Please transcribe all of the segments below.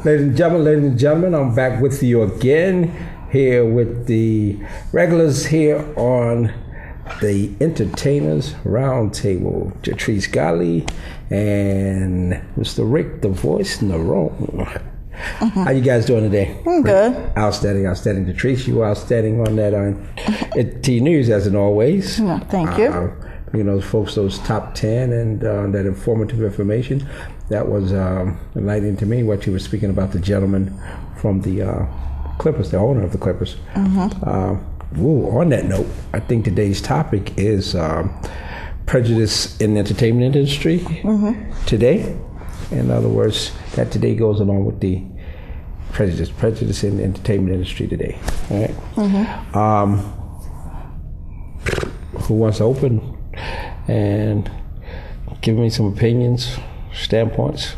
Ladies and gentlemen, I'm back with you again, here with the regulars here on the Entertainers RoundTable. Jatrice Ghali and Mr. Rick, the voice in the room. How you guys doing today? I'm good. Outstanding. Jatrice, you outstanding on that T News as in always. Yeah, thank you. You know, folks, those top 10 and that informative information. That was enlightening to me, what you were speaking about, the gentleman from the Clippers, the owner of the Clippers. On that note, I think today's topic is prejudice in the entertainment industry today. In other words, that today goes along with the prejudice in the entertainment industry today. All right? Who wants to open and give me some opinions, standpoints?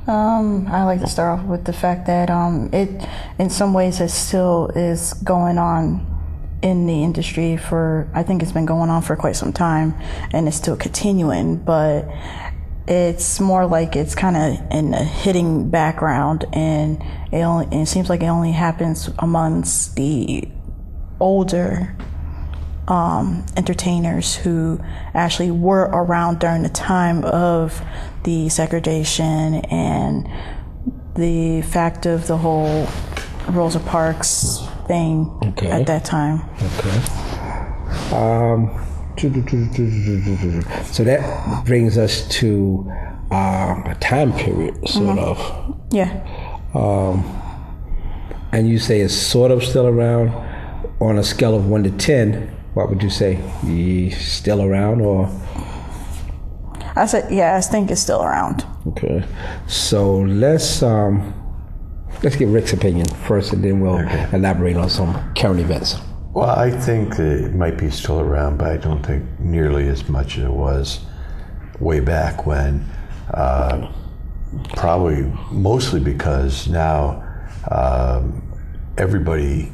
I like to start off with the fact that it, in some ways, it still is going on in the industry I think it's been going on for quite some time, and it's still continuing, but it's more like it's kind of in a hitting background, and it seems like it only happens amongst the older entertainers who actually were around during the time of the segregation and the fact of the whole Rosa Parks thing at that time. So that brings us to a time period, sort of. Yeah. And you say it's sort of still around on a scale of 1 to 10. What would you say? Still around, or? I said, yeah, I think it's still around. Okay. So let's get Rick's opinion first, and then we'll elaborate on some current events. Well, I think that it might be still around, but I don't think nearly as much as it was way back when. Probably mostly because now everybody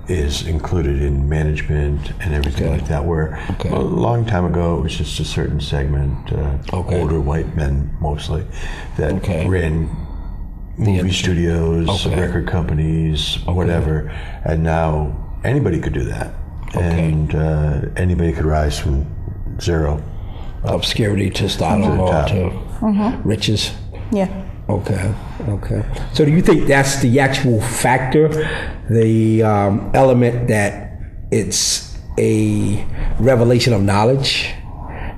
is included in management and everything like that, where a long time ago it was just a certain segment, older white men mostly, that ran movie studios, record companies, whatever, and now anybody could do that, and anybody could rise from zero, obscurity to stardom or to riches. Yeah. Okay. So do you think that's the actual factor, the element that it's a revelation of knowledge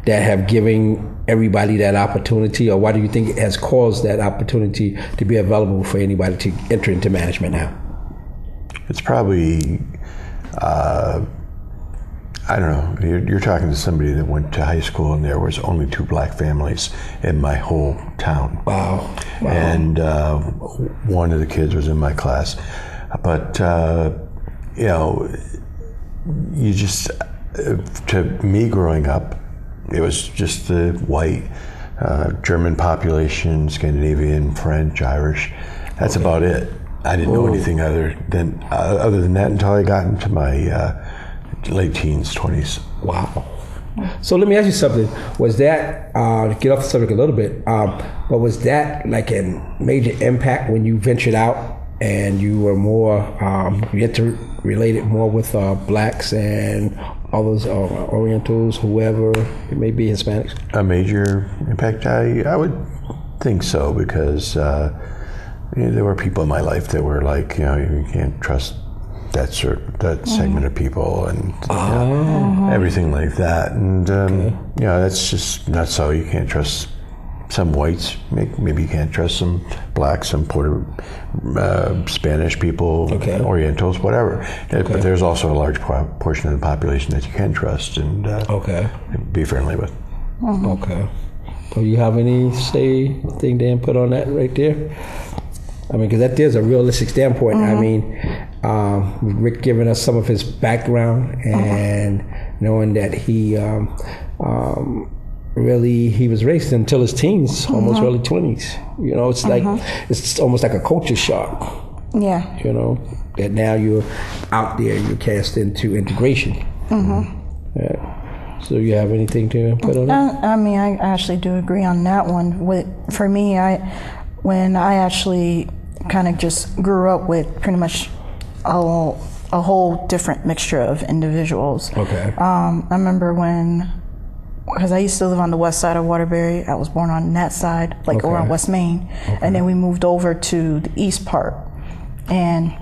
that have given everybody that opportunity, or why do you think it has caused that opportunity to be available for anybody to enter into management now? It's probably, I don't know, you're talking to somebody that went to high school and there was only 2 black families in my whole town. Wow. And one of the kids was in my class. But, you know, you just, to me growing up, it was just the white, German population, Scandinavian, French, Irish. That's about it. I didn't know anything other than that until I got into my late teens, 20s. Wow. So let me ask you something. Was that, get off the subject a little bit, but was that like a major impact when you ventured out and you were more, you interrelated more with blacks and others, Orientals, whoever, it may be Hispanics? A major impact? I would think so, because there were people in my life that were like, you know, you can't trust that segment of people, and everything like that, and you know, that's just not so. You can't trust some whites. Maybe you can't trust some blacks, some Spanish people, Orientals, whatever. But there's also a large portion of the population that you can trust and be friendly with. Okay. Do you have anything to input on that right there? I mean, because that is a realistic standpoint. I mean, Rick giving us some of his background and knowing that he he was raised until his teens, almost early 20s. You know, it's like, it's almost like a culture shock. Yeah. You know, that now you're out there, you're cast into integration. Yeah. So you have anything to put on that? I mean, I actually do agree on that one. For me, when I actually kind of just grew up with pretty much a whole different mixture of individuals. Okay. I remember because I used to live on the west side of Waterbury. I was born on that side, like over on West Main. Okay. And then we moved over to the east part. And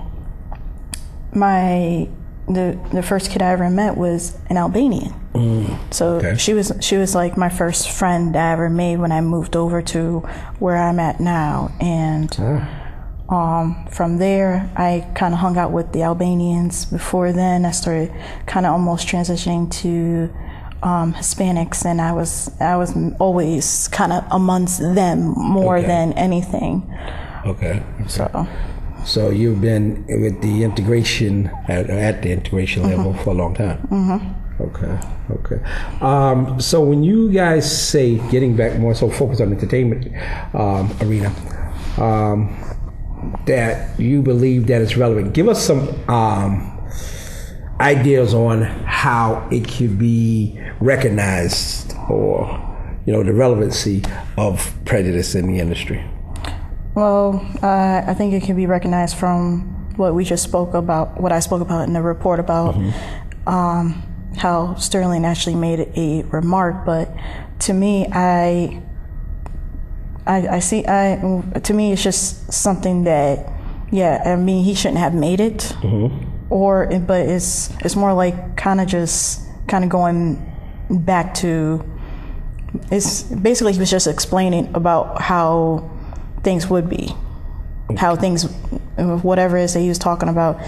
the first kid I ever met was an Albanian. So she was like my first friend I ever made when I moved over to where I'm at now. And from there, I kind of hung out with the Albanians. Before then, I started kind of almost transitioning to Hispanics, and I was always kind of amongst them more than anything. Okay. So you've been with the integration at the integration level for a long time. Okay. So when you guys say, getting back more so focused on the entertainment arena, that you believe that it's relevant, give us some ideas on how it could be recognized, or the relevancy of prejudice in the industry. Well, I think it can be recognized from what we just spoke about, what I spoke about in the report about how Sterling actually made a remark. But to me, to me, it's just something that, he shouldn't have made it, but it's more like kind of going back to, it's basically he was just explaining about how things would be, how things, whatever it is that he was talking about,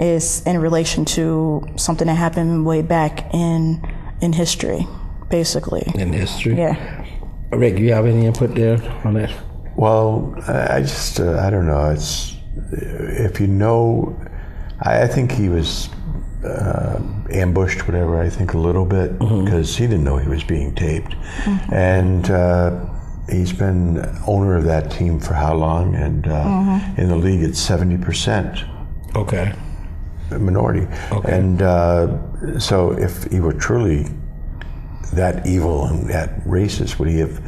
is in relation to something that happened way back in history, basically. In history? Yeah. Rick, you have any input there on that? Well, I just, I don't know. It's, if I think he was ambushed, whatever, I think a little bit, because he didn't know he was being taped. And he's been owner of that team for how long? And in the league, it's 70%. Okay. Minority. Okay. And so if he were truly that evil and that racist, would he have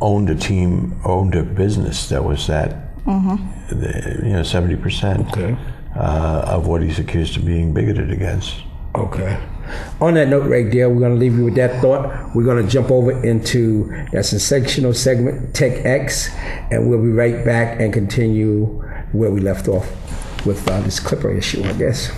owned a team, owned a business that was that, 70% of what he's accused of being bigoted against? Okay. On that note right there, we're going to leave you with that thought. We're going to jump over into that sensational segment, Tech X, and we'll be right back and continue where we left off with this Clipper issue, I guess.